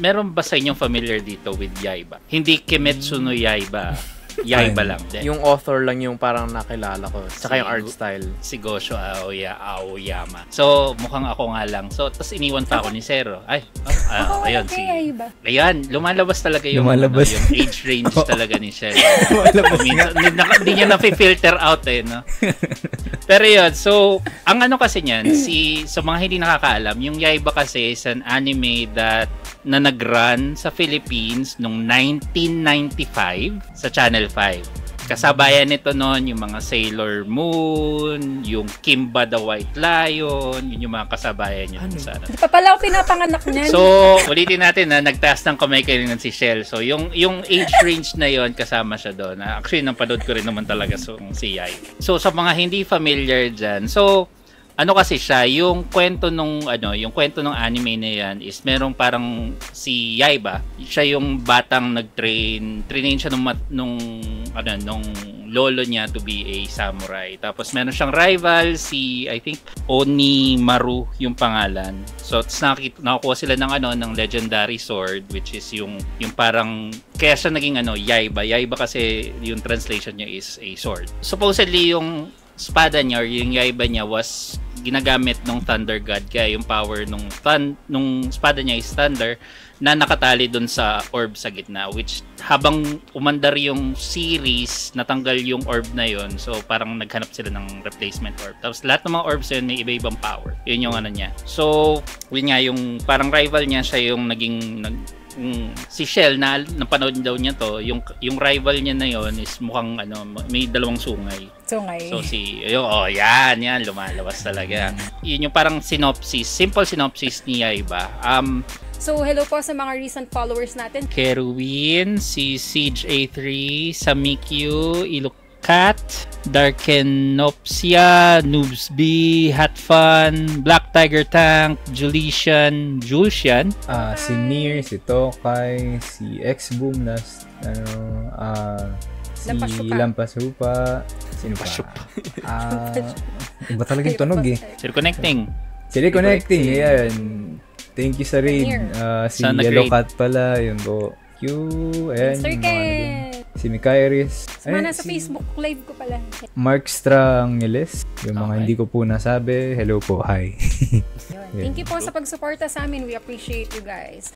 meron ba sa inyong familiar dito with Yaiba? Hindi Kimetsu no Yaiba. Yaiba lang din. Yung author lang yung parang nakilala ko. Tsaka yung art style. Si Gosho Aoyama. So, mukhang ako nga lang. So, tas iniwan pa ako ni Zero. Ay, ayun. Ayan, lumalabas talaga yung age range talaga ni Shell. Hindi niya na-filter out no? Pero yun, so, ang ano kasi niyan, sa mga hindi nakakaalam, yung Yaiba kasi is an anime na nag-run sa Philippines noong 1995 sa Channel 5. Kasabayan nito noon yung mga Sailor Moon, yung Kimba the White Lion, yun yung mga kasabayan nyo sana. Di pa pala ako pinapanganak niyan. So, ulitin natin na nagtaas ng kamay kayo ng si Shell. So, yung age range na yon kasama siya doon. Actually, napanood ko rin naman talaga si Yai. So, sa mga hindi familiar dyan, so, ano kasi siya, yung kwento nung anime na yan is merong parang si Yaiba, siya yung batang train siya nung lolo niya to be a samurai. Tapos meron siyang rival, si I think Onimaru yung pangalan. So nakakuha sila ng legendary sword, which is yung parang kaya siya naging Yaiba. Yaiba kasi yung translation niya is a sword. Supposedly yung espada niya or yung Yaiba niya was ginagamit ng Thunder God, kaya yung power nung espada niya is thunder na nakatali dun sa orb sa gitna, which habang umandar yung series natanggal yung orb na yon, so parang naghanap sila ng replacement orb. Tapos lahat ng mga orbs yun may iba-ibang power, yun yung niya. So yun nga, yung parang rival niya, siya yung naging si Shell na napanood daw niya to, yung rival niya na yon is mukhang may dalawang sungay. So yan lumalabas talaga. Yun yung parang simple synopsis ni Yaiba. So hello po sa mga recent followers natin. Kerwin, si Siege A3, Samikyu, Ilukat, Darkenopsia, Noobsby, Hatfun, Black Tiger Tank, Julesian, si Nier, si Tokay, si X-Boom si Lampasupa, sino pa? Iba talaga yung tunog Sir Connecting, ayan. Thank you sa raid. Si Yellow Cat pala, yun po. Q, ayan. Si Mikairis. Sumana sa Facebook live ko pala. Mark Strangeles, yung mga hindi ko po nasabi. Hello po, hi. Thank you po sa pagsuporta sa amin. We appreciate you guys.